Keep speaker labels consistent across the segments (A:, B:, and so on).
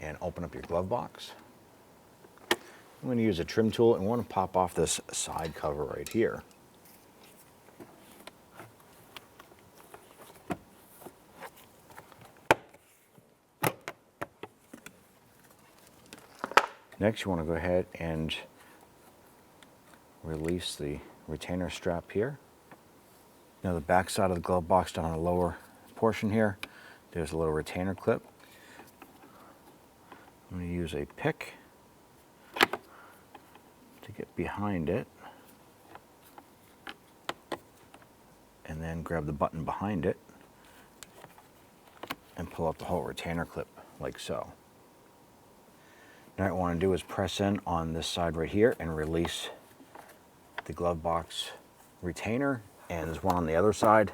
A: and open up your glove box. I'm going to use a trim tool and want to pop off this side cover right here. Next, you want to go ahead and release the retainer strap here. Now the back side of the glove box down on the lower portion here, there's a little retainer clip. I'm going to use a pick to get behind it and then grab the button behind it and pull up the whole retainer clip like so. Now what I want to do is press in on this side right here and release the glove box retainer, and there's one on the other side.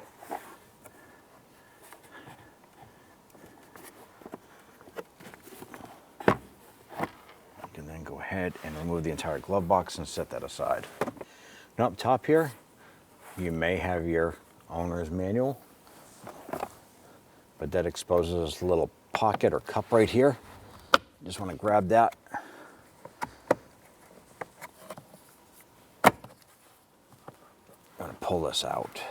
A: You can then go ahead and remove the entire glove box and set that aside. Now up top here, you may have your owner's manual, but that exposes this little pocket or cup right here. You just want to grab that. I'm going to pull this out.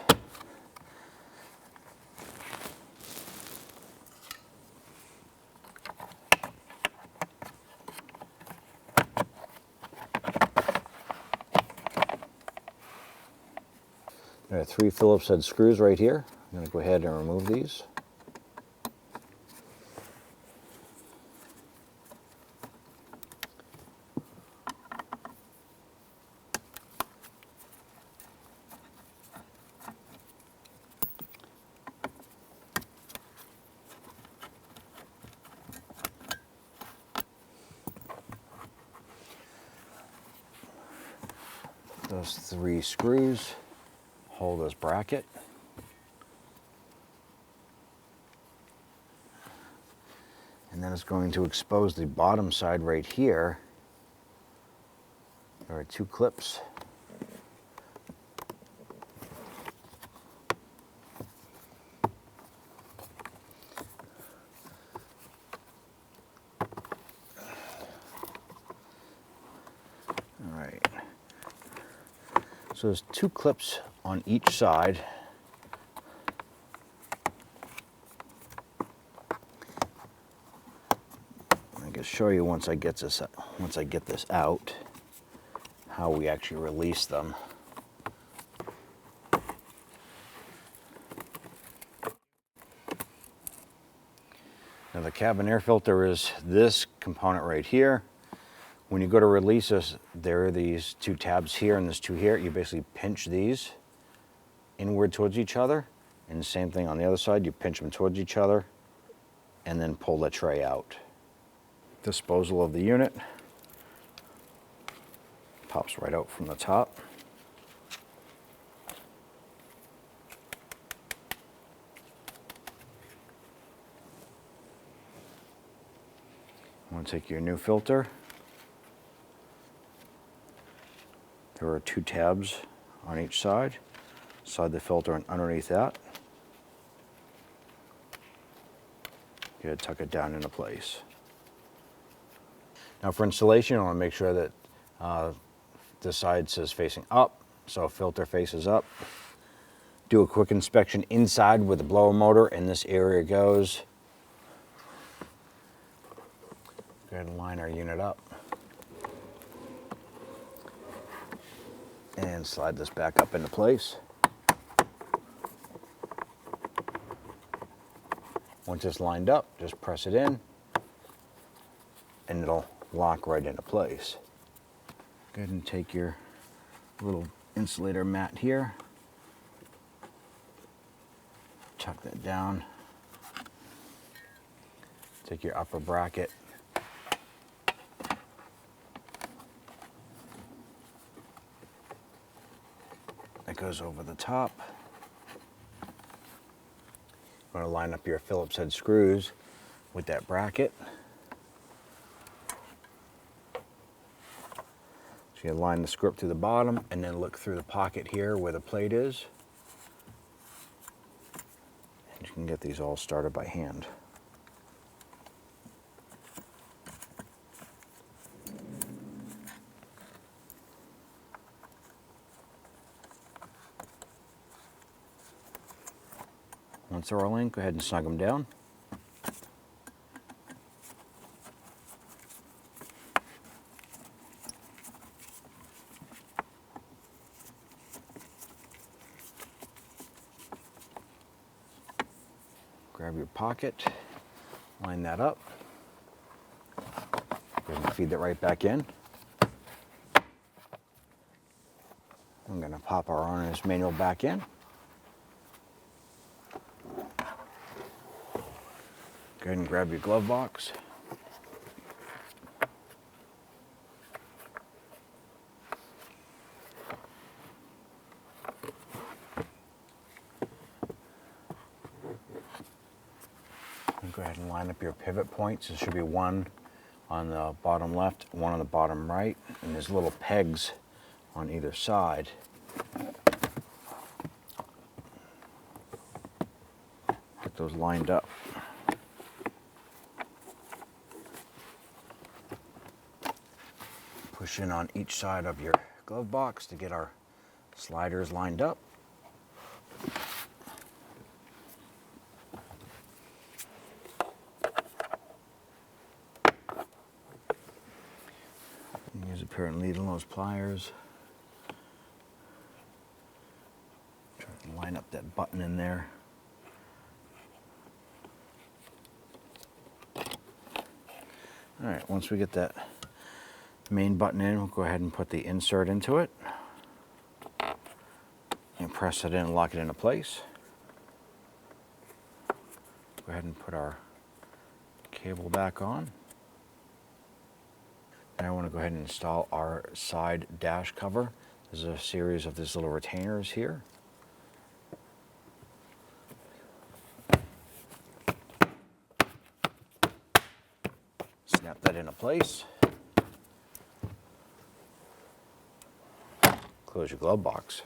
A: There are 3 Phillips head screws right here. I'm going to go ahead and remove these. Those 3 screws hold this bracket. And then it's going to expose the bottom side right here. There are 2 clips. All right. So there's 2 clips on each side. I can show you once I get this out, how we actually release them. Now the cabin air filter is this component right here. When you go to release this, there are these 2 tabs here and there's 2 here. You basically pinch these inward towards each other, and the same thing on the other side. You pinch them towards each other and then pull the tray out. Disposal of the unit pops right out from the top. I'm going to take your new filter. There are 2 tabs on each side. Slide the filter and underneath that. You gotta tuck it down into place. Now for installation, I want to make sure that the side says facing up, so filter faces up. Do a quick inspection inside where the blower motor in this area goes. Go ahead and line our unit up. And slide this back up into place. Once it's lined up, just press it in and it'll lock right into place. Go ahead and take your little insulator mat here, tuck that down, take your upper bracket, that goes over the top. You're going to line up your Phillips head screws with that bracket. So you line the screw up to the bottom and then look through the pocket here where the plate is. And you can get these all started by hand. Once they're all in, go ahead and snug them down. Grab your pocket, line that up. Go ahead and feed that right back in. I'm going to pop our owner's manual back in. Go ahead and grab your glove box. And go ahead and line up your pivot points. There should be one on the bottom left, one on the bottom right, and there's little pegs on either side. Get those lined up. Push in on each side of your glove box to get our sliders lined up. Use a pair of needle nose pliers. Try to line up that button in there. All right, once we get that main button in, we'll go ahead and put the insert into it. And press it in and lock it into place. Go ahead and put our cable back on. Now I want to go ahead and install our side dash cover. There's a series of these little retainers here. Snap that into place. Close your glove box.